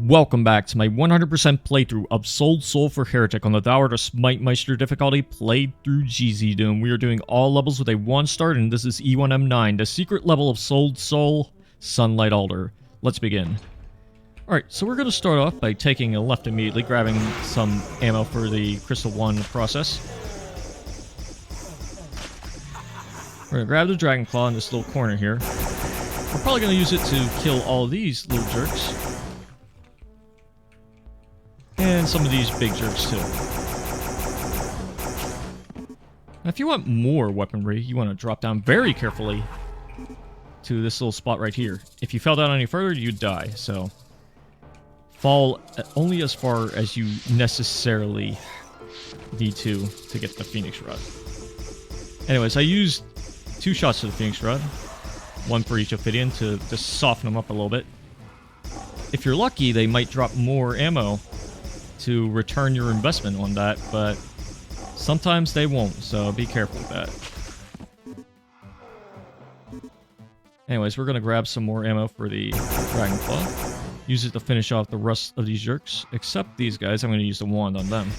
Welcome back to my 100% playthrough of Soul for Heretic on the Dower to Smite-Meister difficulty played through GZDoom. We are doing all levels with a 1 star, and this is E1M9, the secret level of Soul Sunlight Altar. Let's begin. Alright, so we're going to start off by taking a left immediately, grabbing some ammo for the Crystal 1 process. We're going to grab the Dragon Claw in this little corner here. We're probably going to use it to kill all of these little jerks. And some of these big jerks too. Now if you want more weaponry, you want to drop down very carefully to this little spot right here. If you fell down any further, you'd die, so fall only as far as you necessarily need to get the Phoenix Rod. Anyways, I used 2 shots of the Phoenix Rod, 1 for each Ophidian to just soften them up a little bit. If you're lucky, they might drop more ammo to return your investment on that, but sometimes they won't, so be careful with that. Anyways, we're gonna grab some more ammo for the Dragon Claw. Use it to finish off the rest of these jerks, except these guys. I'm gonna use the wand on them.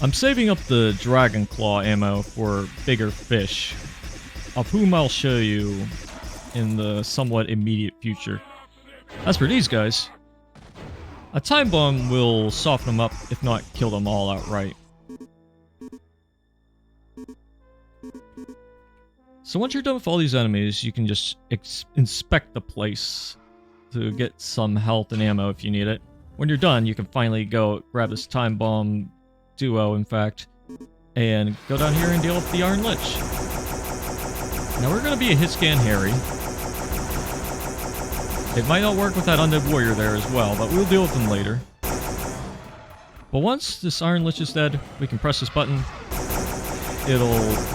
I'm saving up the Dragon Claw ammo for bigger fish, of whom I'll show you in the somewhat immediate future. As for these guys, a time bomb will soften them up, if not kill them all outright. So once you're done with all these enemies, you can just inspect the place to get some health and ammo if you need it. When you're done, you can finally go grab this time bomb duo, in fact, and go down here and deal with the Iron Lich. Now we're going to be a hit scan Harry. It might not work with that Undead Warrior there as well, but we'll deal with them later. But once this Iron Lich is dead, we can press this button. It'll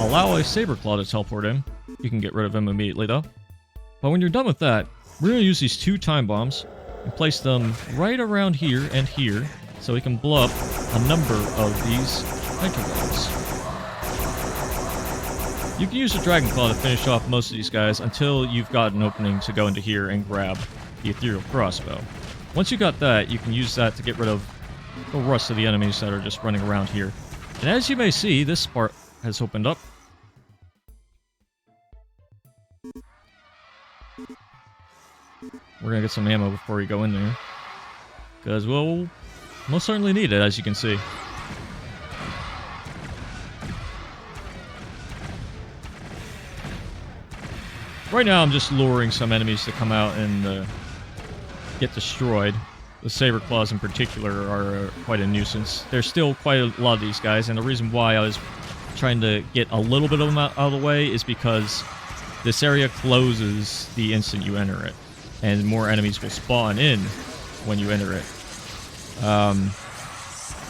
allow a Saber Claw to teleport in. You can get rid of him immediately though. But when you're done with that, we're going to use these 2 time bombs and place them right around here and here, so we can blow up a number of these nitro guns. You can use the Dragon Claw to finish off most of these guys until you've got an opening to go into here and grab the Ethereal Crossbow. Once you got that, you can use that to get rid of the rest of the enemies that are just running around here. And as you may see, this part has opened up. We're gonna get some ammo before we go in there, because we'll most certainly need it, as you can see. Right now I'm just luring some enemies to come out and get destroyed. The Saber Claws in particular are quite a nuisance. There's still quite a lot of these guys, and the reason why I was trying to get a little bit of them out of the way is because this area closes the instant you enter it, and more enemies will spawn in when you enter it.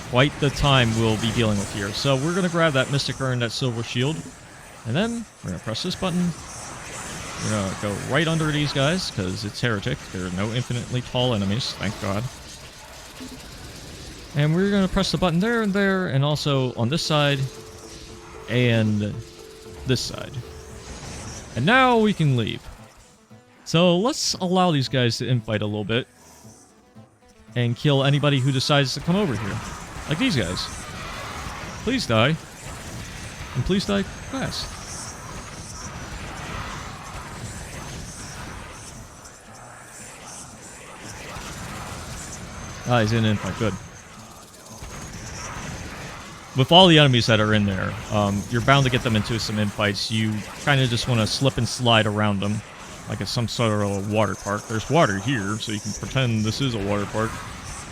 Quite the time we'll be dealing with here. So we're going to grab that Mystic Urn, that Silver Shield, and then we're going to press this button. We're going to go right under these guys, because it's Heretic. There are no infinitely tall enemies, thank God. And we're going to press the button there, and also on this side, and this side. And now we can leave. So let's allow these guys to infight a little bit, and kill anybody who decides to come over here. Like these guys. Please die. And please die fast. Ah, he's in infight. Good. With all the enemies that are in there, you're bound to get them into some infights. You kind of just want to slip and slide around them, like it's some sort of a water park. There's water here, so you can pretend this is a water park.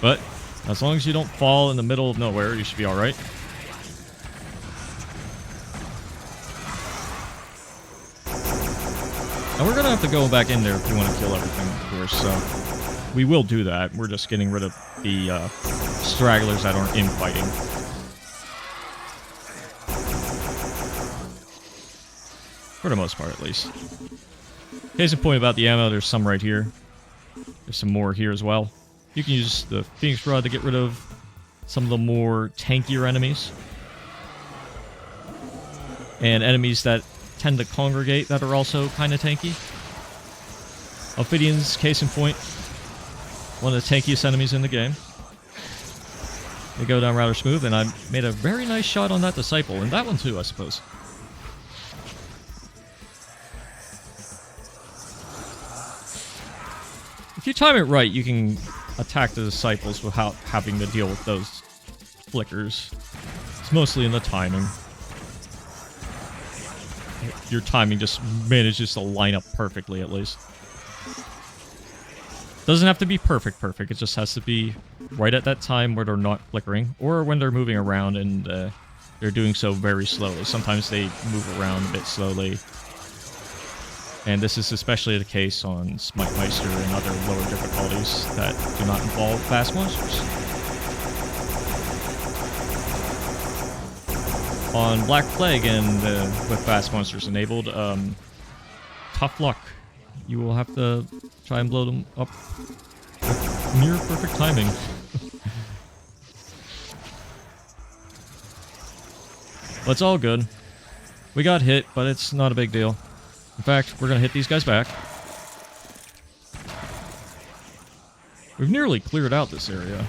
But as long as you don't fall in the middle of nowhere, you should be alright. And we're going to have to go back in there if we want to kill everything, of course, so we will do that. We're just getting rid of the stragglers that aren't infighting. For the most part, at least. Case in point about the ammo, there's some right here. There's some more here as well. You can use the Phoenix Rod to get rid of some of the more tankier enemies. and enemies that tend to congregate that are also kind of tanky. Ophidians, case in point, one of the tankiest enemies in the game. They go down rather smooth, and I made a very nice shot on that Disciple, and that one too, I suppose. If you time it right, you can attack the Disciples without having to deal with those flickers. It's mostly in the timing. Your timing just manages to line up perfectly, at least. Doesn't have to be perfect, it just has to be right at that time where they're not flickering, or when they're moving around and they're doing so very slowly. Sometimes they move around a bit slowly, and this is especially the case on Smite-Meister and other lower difficulties that do not involve fast monsters. On Black Plague and with fast monsters enabled, tough luck. You will have to try and blow them up with near perfect timing. But it's all good. We got hit, but it's not a big deal. In fact, we're going to hit these guys back. We've nearly cleared out this area,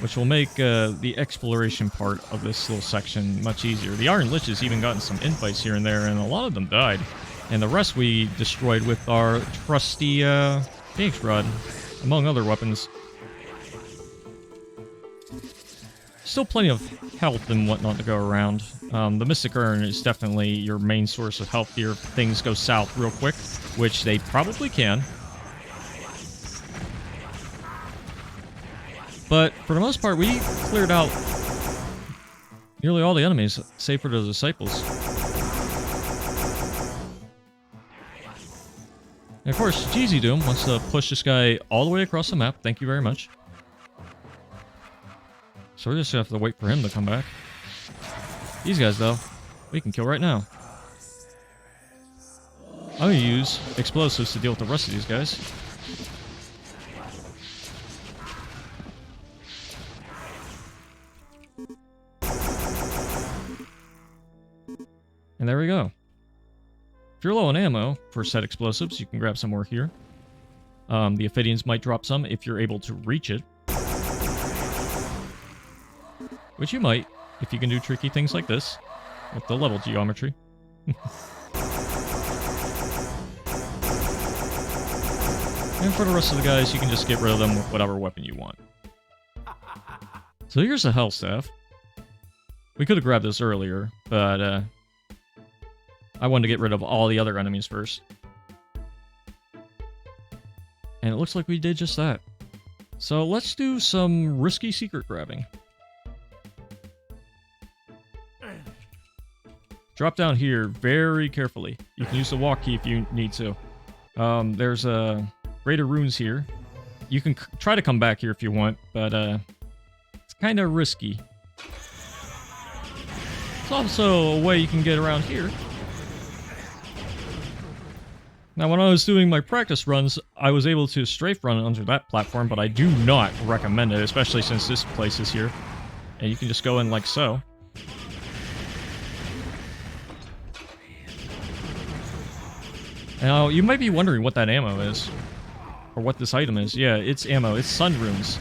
which will make the exploration part of this little section much easier. The Iron Lich has even gotten some infights here and there, and a lot of them died. And the rest we destroyed with our trusty Phoenix Rod, among other weapons. Still plenty of health and whatnot to go around. The Mystic Urn is definitely your main source of health here if things go south real quick, which they probably can. But for the most part, we cleared out nearly all the enemies, save for the Disciples. And of course, GZDoom wants to push this guy all the way across the map. Thank you very much. So we're just gonna have to wait for him to come back. These guys, though, we can kill right now. I'm gonna use explosives to deal with the rest of these guys. And there we go. If you're low on ammo for set explosives, you can grab some more here. The Ophidians might drop some if you're able to reach it. Which you might, if you can do tricky things like this, with the level geometry. And for the rest of the guys, you can just get rid of them with whatever weapon you want. So here's the health staff. We could have grabbed this earlier, but I wanted to get rid of all the other enemies first. And it looks like we did just that. So let's do some risky secret grabbing. Drop down here very carefully. You can use the walk key if you need to. There's greater runes here. You can try to come back here if you want, but it's kind of risky. It's also a way you can get around here. Now, when I was doing my practice runs, I was able to strafe run under that platform, but I do not recommend it, especially since this place is here. And you can just go in like so. Now, you might be wondering what that ammo is, or what this item is. Yeah, it's ammo. It's Sun Runes.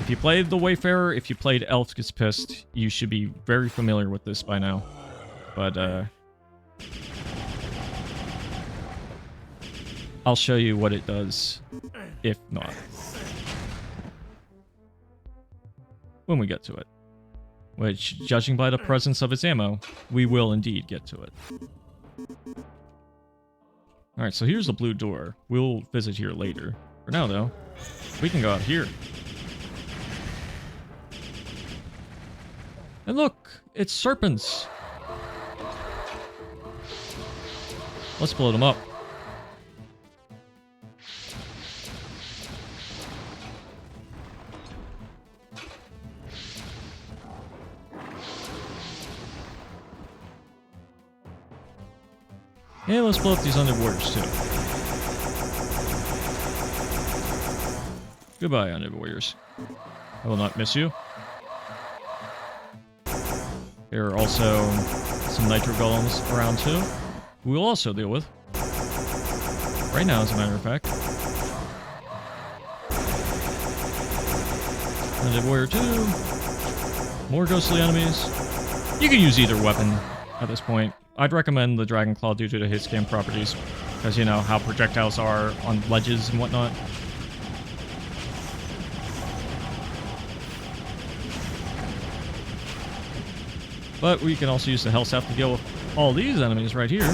If you played the Wayfarer, if you played Elf Gets Pissed, you should be very familiar with this by now. But, I'll show you what it does, if not. When we get to it. Which, judging by the presence of its ammo, we will indeed get to it. Alright, so here's the blue door. We'll visit here later. For now, though, we can go out here. And look! It's serpents! Let's blow them up. And let's blow up these Undead Warriors, too. Goodbye, Undead Warriors. I will not miss you. There are also some nitro golems around too. We'll also deal with. Right now, as a matter of fact. Undead Warrior 2. More ghostly enemies. You can use either weapon at this point. I'd recommend the Dragon Claw due to the hit scan properties. Because you know how projectiles are on ledges and whatnot. But we can also use the Hell Staff to deal with all these enemies right here.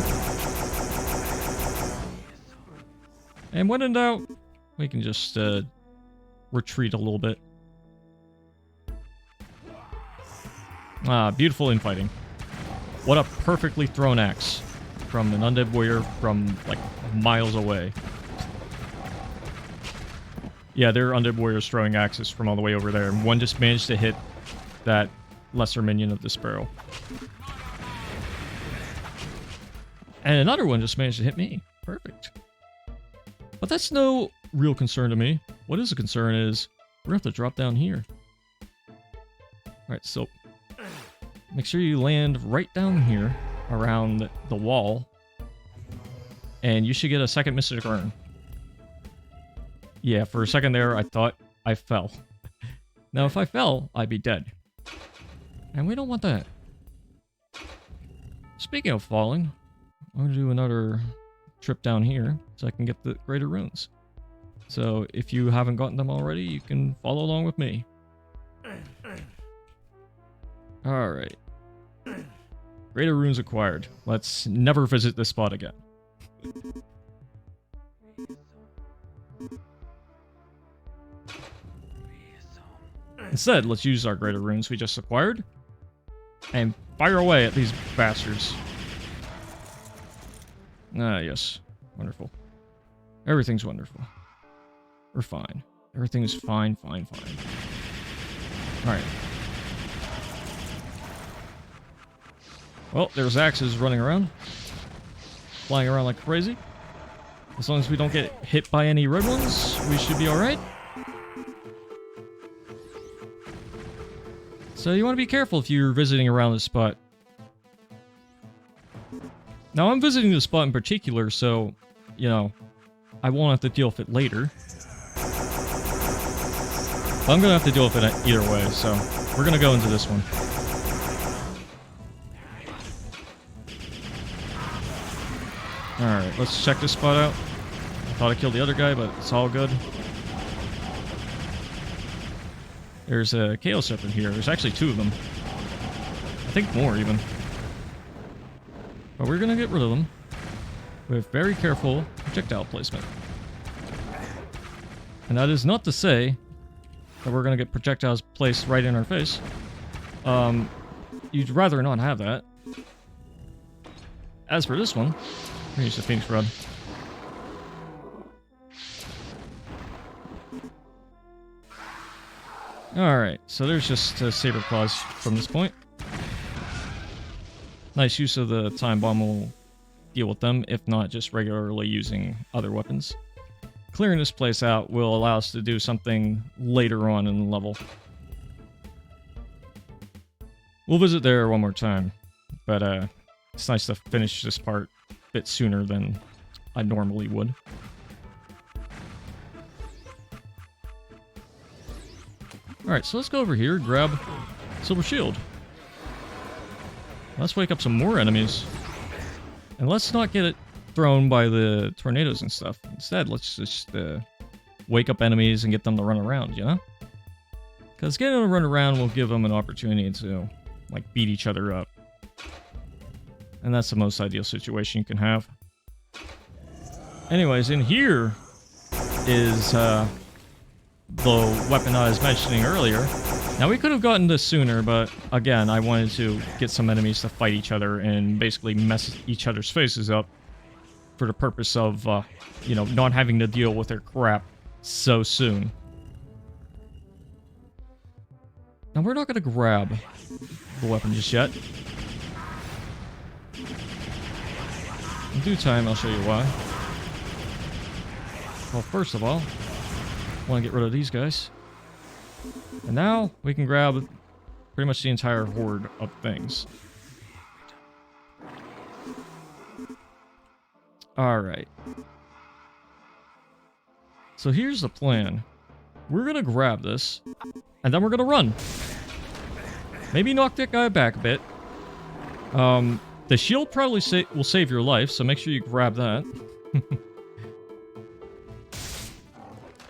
And when in doubt, we can just retreat a little bit. Ah, beautiful infighting. What a perfectly thrown axe from an undead warrior from, like, miles away. Yeah, there are undead warriors throwing axes from all the way over there, and one just managed to hit that lesser minion of the Sparrow. And another one just managed to hit me. Perfect. But that's no real concern to me. What is a concern is we're going to have to drop down here. Alright, so make sure you land right down here around the wall. And you should get a second Mystic Urn. Yeah, for a second there, I thought I fell. Now, if I fell, I'd be dead. And we don't want that. Speaking of falling, I'm going to do another trip down here so I can get the greater runes. So if you haven't gotten them already, you can follow along with me. Alright. Greater runes acquired. Let's never visit this spot again. Instead, let's use our greater runes we just acquired and fire away at these bastards. Ah, yes. Wonderful. Everything's wonderful. We're fine. Everything's fine, fine, fine. Alright. Well, there's axes running around. Flying around like crazy. As long as we don't get hit by any red ones, we should be alright. So you want to be careful if you're visiting around this spot. Now I'm visiting this spot in particular, so, you know, I won't have to deal with it later. But I'm going to have to deal with it either way, so we're going to go into this one. Alright, let's check this spot out. I thought I killed the other guy, but it's all good. There's a Chaos Serpent here. There's actually two of them. I think more, even. But we're going to get rid of them with very careful projectile placement. And that is not to say that we're going to get projectiles placed right in our face. You'd rather not have that. As for this one, we're use the Phoenix Rod. Alright, so there's just Saber Claws from this point. Nice use of the Time Bomb will deal with them, if not just regularly using other weapons. Clearing this place out will allow us to do something later on in the level. We'll visit there one more time, but it's nice to finish this part a bit sooner than I normally would. Alright, so let's go over here, grab Silver Shield. Let's wake up some more enemies. And let's not get it thrown by the tornadoes and stuff. Instead, let's just wake up enemies and get them to run around, you know? Because getting them to run around will give them an opportunity to, like, beat each other up. And that's the most ideal situation you can have. Anyways, in here is the weapon I was mentioning earlier. Now, we could have gotten this sooner, but again, I wanted to get some enemies to fight each other and basically mess each other's faces up for the purpose of, you know, not having to deal with their crap so soon. Now, we're not going to grab the weapon just yet. In due time, I'll show you why. Well, first of all, I want to get rid of these guys. And now we can grab pretty much the entire horde of things. Alright. So here's the plan. We're gonna grab this, and then we're gonna run. Maybe knock that guy back a bit. The shield probably will save your life, so make sure you grab that.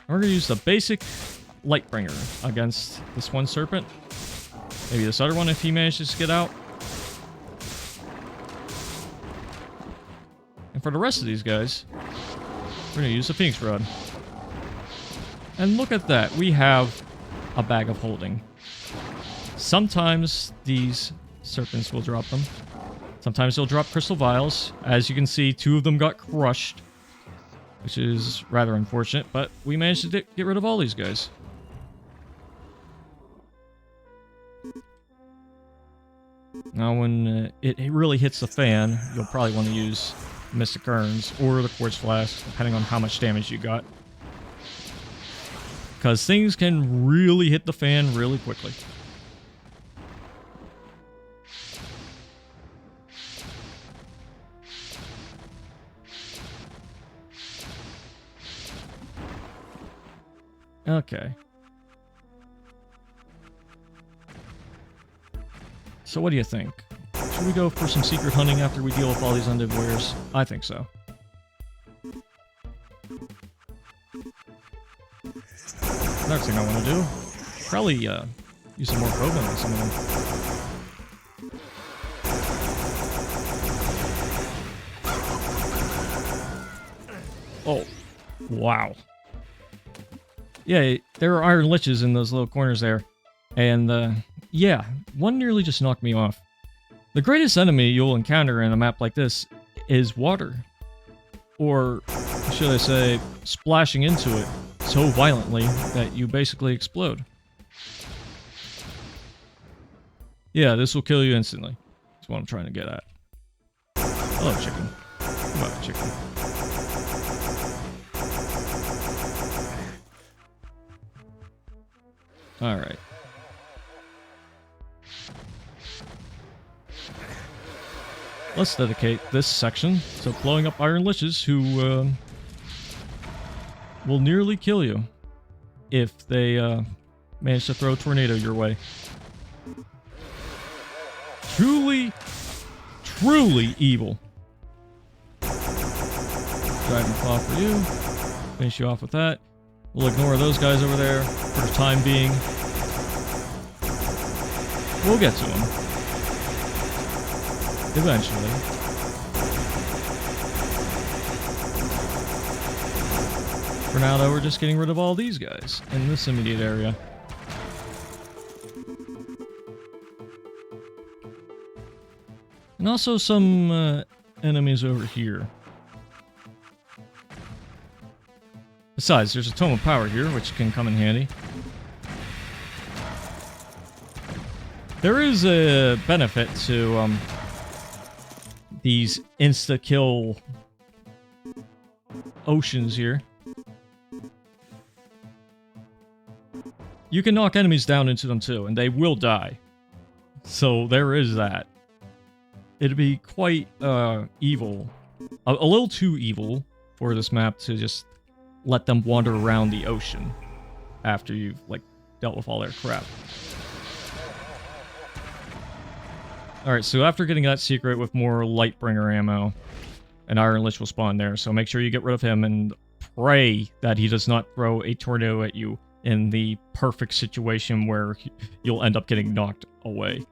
We're gonna use the basic Lightbringer against this one Serpent. Maybe this other one if he manages to get out. And for the rest of these guys, we're gonna use the Phoenix Rod. And look at that, we have a bag of holding. Sometimes these Serpents will drop them. Sometimes they'll drop crystal vials. As you can see, 2 of them got crushed, which is rather unfortunate, but we managed to get rid of all these guys. Now when it really hits the fan, you'll probably want to use Mystic Urns or the Quartz Flask, depending on how much damage you got. Because things can really hit the fan really quickly. Okay. So what do you think? Should we go for some secret hunting after we deal with all these undead warriors? I think so. Next thing I want to do, probably use some more Proven on some of them. Oh, wow. Yeah, there are Iron Liches in those little corners there. And, yeah, one nearly just knocked me off. The greatest enemy you'll encounter in a map like this is water. Or, should I say, splashing into it so violently that you basically explode. Yeah, this will kill you instantly. That's what I'm trying to get at. Hello, chicken. Come on, chicken. Alright. Let's dedicate this section to blowing up Iron Liches who will nearly kill you if they manage to throw a tornado your way. Truly, truly evil. Dragon Claw for you. Finish you off with that. We'll ignore those guys over there for the time being. We'll get to them. Eventually. For now, though, we're just getting rid of all these guys in this immediate area. And also some enemies over here. Besides, there's a Tome of Power here, which can come in handy. There is a benefit to these insta-kill oceans here. You can knock enemies down into them too, and they will die. So there is that. It'd be quite evil. A little too evil for this map to just let them wander around the ocean after you've, like, dealt with all their crap. Alright, so after getting that secret with more Lightbringer ammo, an Iron Lich will spawn there, so make sure you get rid of him and pray that he does not throw a tornado at you in the perfect situation where you'll end up getting knocked away.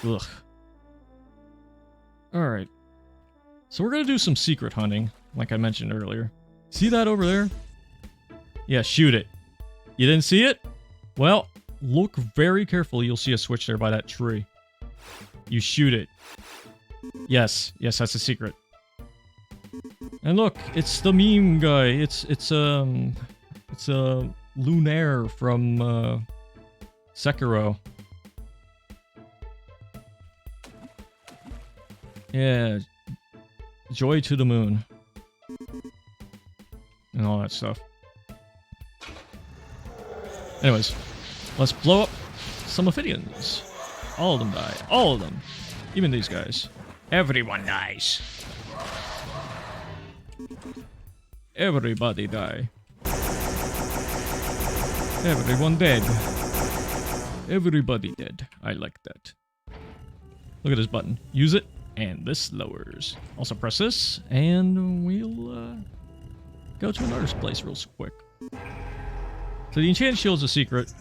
Ugh. Alright. So we're gonna do some secret hunting, like I mentioned earlier. See that over there? Yeah, shoot it. You didn't see it? Well, look very carefully. You'll see a switch there by that tree. You shoot it. Yes, yes, that's a secret. And look, it's the meme guy. It's a Lunaire from Sekiro. Yeah, joy to the moon. And all that stuff. Anyways, let's blow up some Ophidians. All of them die. All of them. Even these guys. Everyone dies. Everybody die. Everyone dead. Everybody dead. I like that. Look at this button. Use it, and this lowers. Also press this, and we'll go to another place real quick. So the enchanted shield's a secret.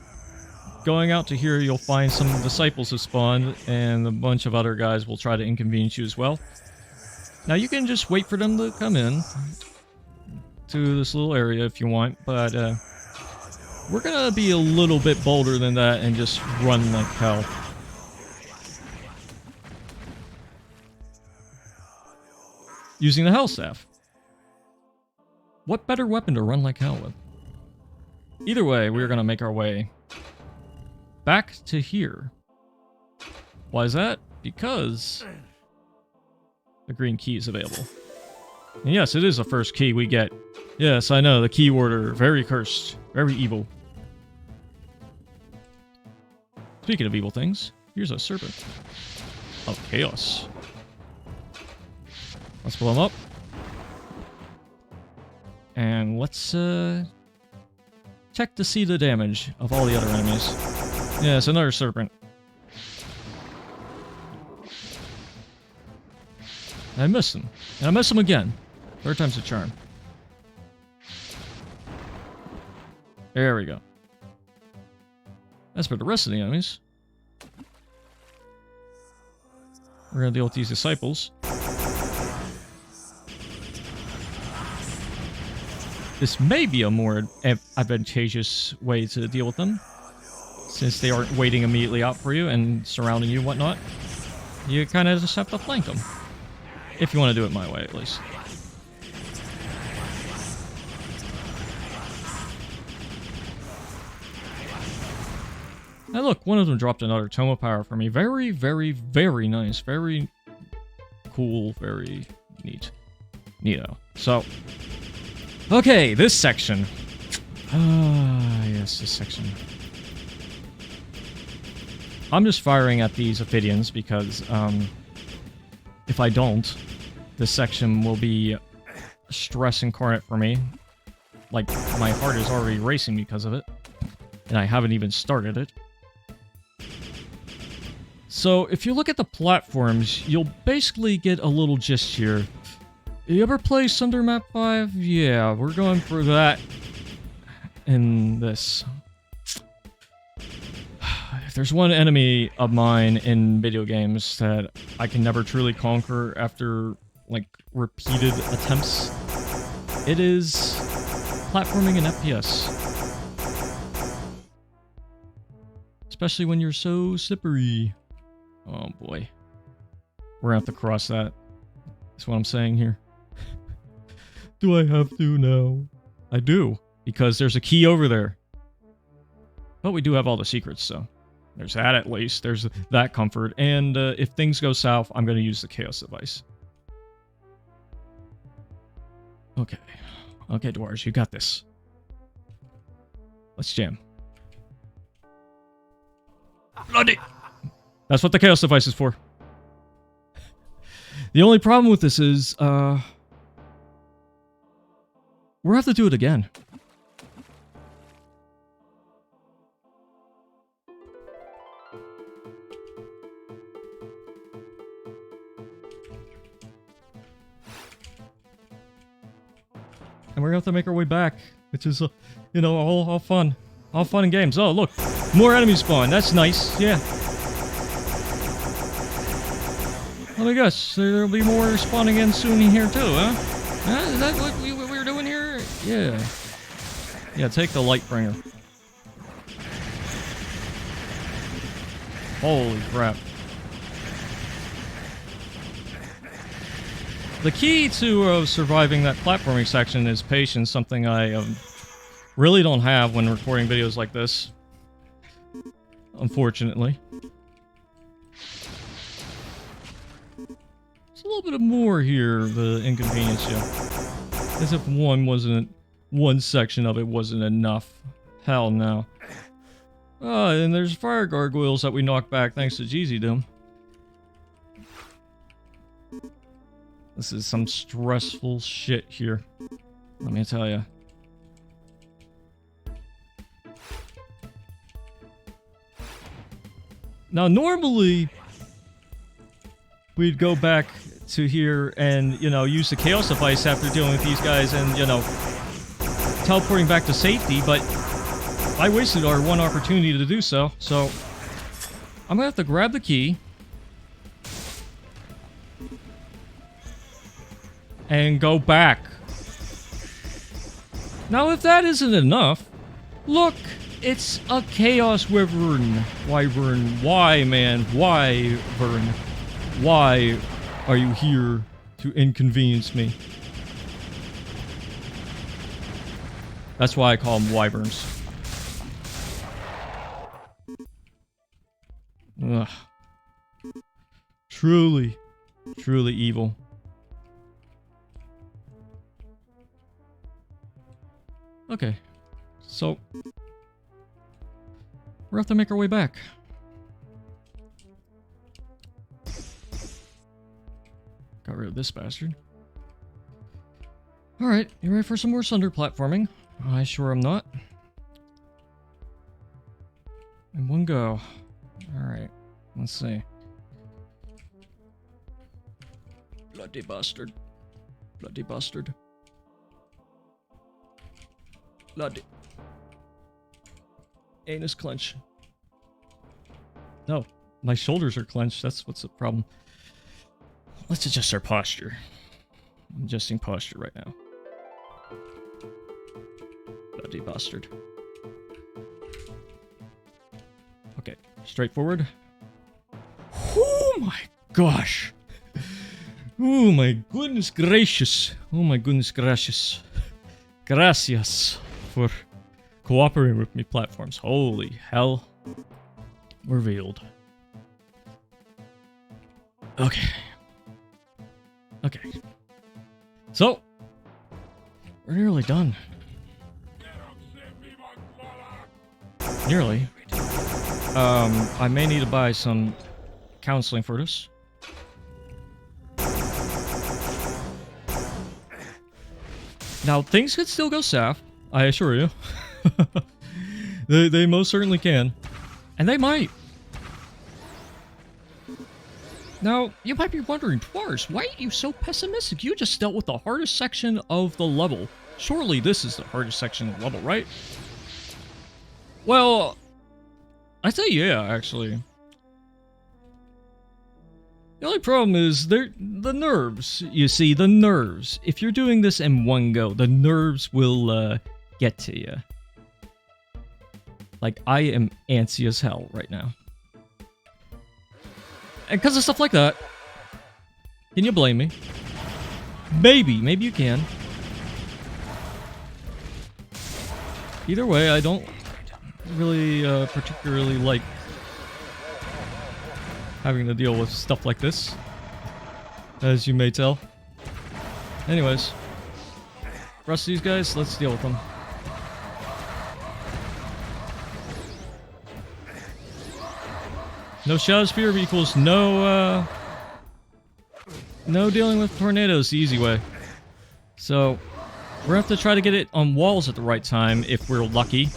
Going out to here, you'll find some disciples have spawned, and a bunch of other guys will try to inconvenience you as well. Now you can just wait for them to come in to this little area if you want, but we're gonna be a little bit bolder than that and just run like hell. Using the Hell Staff. What better weapon to run like hell with? Either way, we're gonna make our way back to here. Why is that? Because the green key is available. And yes, it is the first key we get. Yes, I know, the key order. Very cursed. Very evil. Speaking of evil things, here's a Serpent of Chaos. Let's blow him up. And let's check to see the damage of all the other enemies. Yeah, it's another Serpent. And I missed him. And I missed him again. Third time's a charm. There we go. As for the rest of the enemies, we're going to deal with these disciples. This may be a more advantageous way to deal with them, since they aren't waiting immediately out for you and surrounding you and whatnot. You kind of just have to flank them. If you want to do it my way, at least. Now look, one of them dropped another Tome of Power for me. Very, very, very nice. Very cool. Very neat. Neato. So, okay, this section. Yes, this section. I'm just firing at these Ophidians because, if I don't, this section will be stress incarnate for me. Like, my heart is already racing because of it. And I haven't even started it. So, if you look at the platforms, you'll basically get a little gist here. You ever play Sunder Map 5? Yeah, we're going for that in this. If there's one enemy of mine in video games that I can never truly conquer after, like, repeated attempts, it is platforming and FPS. Especially when you're so slippery. Oh boy. We're gonna have to cross that. That's what I'm saying here. Do I have to now? I do. Because there's a key over there. But we do have all the secrets, so there's that at least. There's that comfort. And if things go south, I'm going to use the Chaos Device. Okay. Okay, Dwarves, you got this. Let's jam. Bloody! That's what the Chaos Device is for. The only problem with this is, we'll have to do it again. And we're gonna have to make our way back, which is, you know, all fun. All fun and games. Oh, look, more enemies spawn. That's nice, yeah. Let me guess, there'll be more spawning in soon here too, huh? Is that what we were doing here? Yeah. Yeah, take the Lightbringer. Holy crap. The key to surviving that platforming section is patience, something I really don't have when recording videos like this. Unfortunately. There's a little bit of more here, the inconvenience, yeah. As if one section of it wasn't enough. Hell no. And there's fire gargoyles that we knocked back thanks to GZDoom. This is some stressful shit here. Let me tell you. Now, normally, we'd go back to here and, you know, use the Chaos Device after dealing with these guys and, you know, teleporting back to safety, but I wasted our one opportunity to do so, so I'm gonna have to grab the key and go back. Now, if that isn't enough, look, it's a Chaos Wyvern. Wyvern. Why, man? Wyvern. Why are you here to inconvenience me? That's why I call them Wyverns. Ugh. Truly, truly evil. Okay, so we're gonna have to make our way back. Got rid of this bastard. Alright, you ready for some more Sunder platforming? I sure am not. In one go. Alright, let's see. Bloody bastard. Bloody bastard. Bloody. Anus clench. No, my shoulders are clenched. That's what's the problem. Let's adjust our posture. I'm adjusting posture right now. Bloody bastard. Okay, straight forward. Oh my gosh. Oh my goodness gracious. Oh my goodness gracious. Gracias for cooperating with me, platforms. Holy hell. Revealed. Okay. Okay. So, we're nearly done. Nearly. I may need to buy some counseling for this. Now, things could still go south, I assure you. They most certainly can. And they might. Now, you might be wondering, Twars, why are you so pessimistic? You just dealt with the hardest section of the level. Surely this is the hardest section of the level, right? Well, I'd say yeah, actually. The only problem is the nerves. You see, the nerves. If you're doing this in one go, the nerves will get to you. Like, I am antsy as hell right now. And because of stuff like that, can you blame me? Maybe you can. Either way, I don't really particularly like having to deal with stuff like this, as you may tell. Anyways, rest of these guys, let's deal with them. No Shadow Spear equals no dealing with tornadoes the easy way. So, we're gonna have to try to get it on walls at the right time if we're lucky.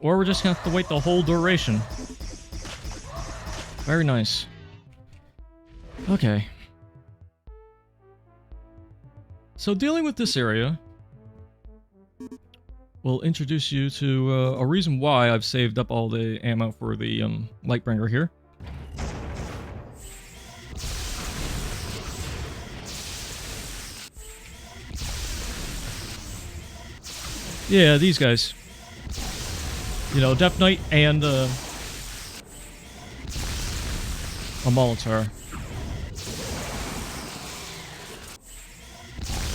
Or we're just gonna have to wait the whole duration. Very nice. Okay. So dealing with this area will introduce you to a reason why I've saved up all the ammo for the Lightbringer here. Yeah, these guys. You know, Death Knight and a Molitar.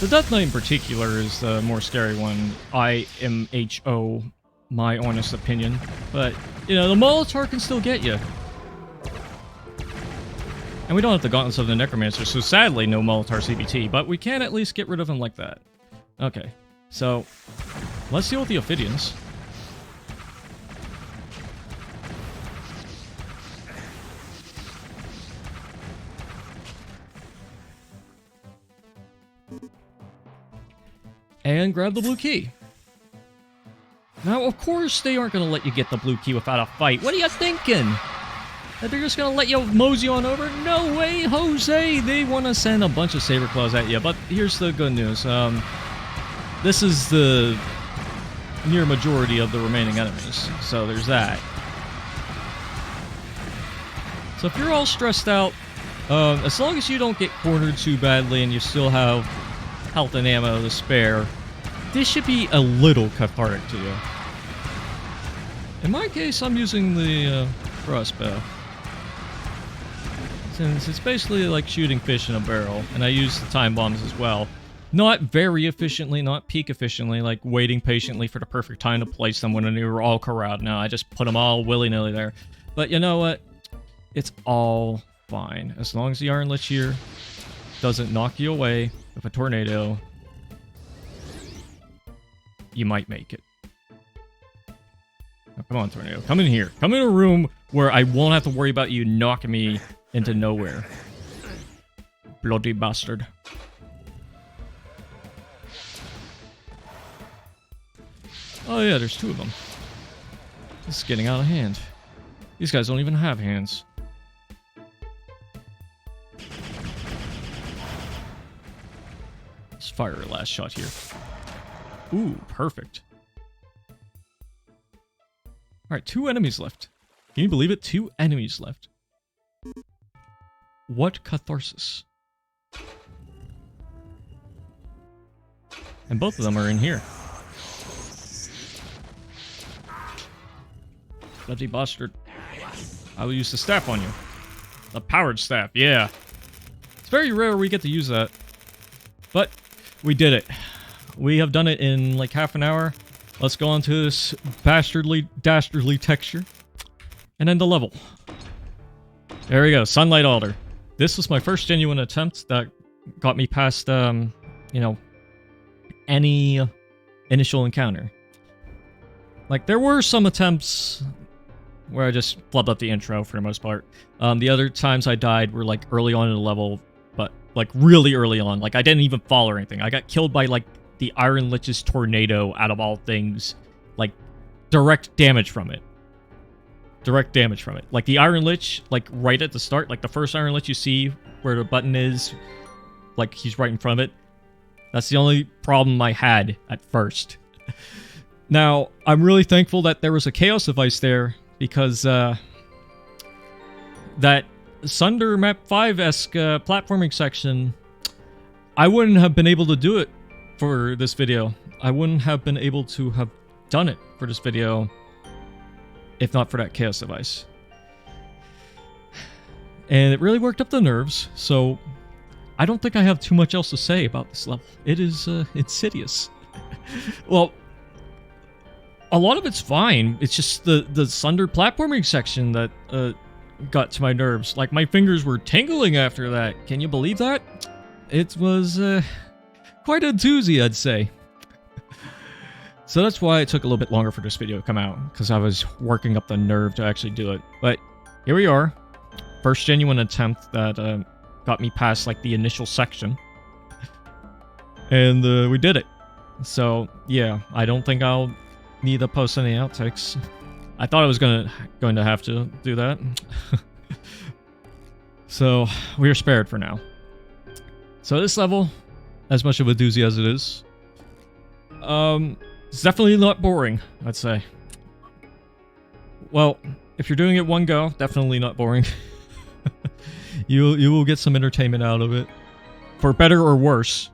The Death Knight in particular is the more scary one. IMHO, my honest opinion. But, you know, the Molitar can still get you. And we don't have the Gauntlets of the Necromancer, so sadly no Molitar CBT, but we can at least get rid of him like that. Okay, so let's deal with the Ophidians. and grab the blue key. Now, of course, they aren't going to let you get the blue key without a fight. What are you thinking? That they're just going to let you mosey on over? No way, Jose! They want to send a bunch of Saber Claws at you, but here's the good news. This is the near majority of the remaining enemies, so there's that. So if you're all stressed out, as long as you don't get cornered too badly and you still have health and ammo to spare, this should be a little cathartic to you. In my case, I'm using the crossbow, since it's basically like shooting fish in a barrel, and I use the time bombs as well. Not very efficiently, not peak efficiently, like waiting patiently for the perfect time to place them when they were all corralled. No, I just put them all willy-nilly there. But you know what? It's all fine. As long as the Iron Lich here doesn't knock you away with a tornado, you might make it. Now, come on, tornado. Come in here. Come in a room where I won't have to worry about you knocking me into nowhere. Bloody bastard. Oh yeah, there's two of them. This is getting out of hand. These guys don't even have hands. Let's fire a last shot here. Ooh, perfect. Alright, 2 enemies left. Can you believe it? 2 enemies left. What catharsis. And both of them are in here. Bloody bastard. I will use the staff on you. The powered staff, yeah. It's very rare we get to use that. But we did it. We have done it in like half an hour. Let's go on to this dastardly texture. And end the level. There we go, Sunlight Altar. This was my first genuine attempt that got me past, you know, any initial encounter. Like, there were some attempts where I just flubbed up the intro for the most part. The other times I died were like early on in the level, but like really early on. Like, I didn't even fall or anything. I got killed by like the Iron Lich's tornado out of all things. Like, direct damage from it. Direct damage from it. Like, the Iron Lich, like right at the start, like the first Iron Lich you see where the button is, like he's right in front of it. That's the only problem I had at first. Now, I'm really thankful that there was a Chaos device there, because that Sunder Map 5-esque platforming section, I wouldn't have been able to do it for this video. I wouldn't have been able to have done it for this video if not for that Chaos device. And it really worked up the nerves, so I don't think I have too much else to say about this level. It is insidious. Well, a lot of it's fine. It's just the Sunder platforming section that got to my nerves. Like, my fingers were tingling after that. Can you believe that? It was quite a doozy, I'd say. So that's why it took a little bit longer for this video to come out, because I was working up the nerve to actually do it. But here we are. First genuine attempt that got me past like the initial section. And we did it. So yeah, I don't think I'll need to post any outtakes. I thought I was going to have to do that. So we are spared for now. So this level, as much of a doozy as it is, it's definitely not boring, I'd say. Well, if you're doing it one go, definitely not boring. You will get some entertainment out of it, for better or worse.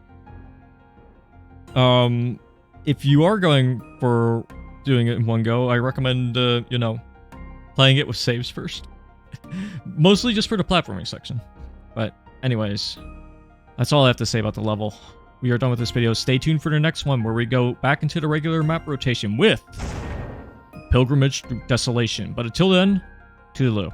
If you are going for doing it in one go, I recommend, you know, playing it with saves first. Mostly just for the platforming section. But anyways, that's all I have to say about the level. We are done with this video. Stay tuned for the next one, where we go back into the regular map rotation with Pilgrimage Through Desolation. But until then, toodaloo.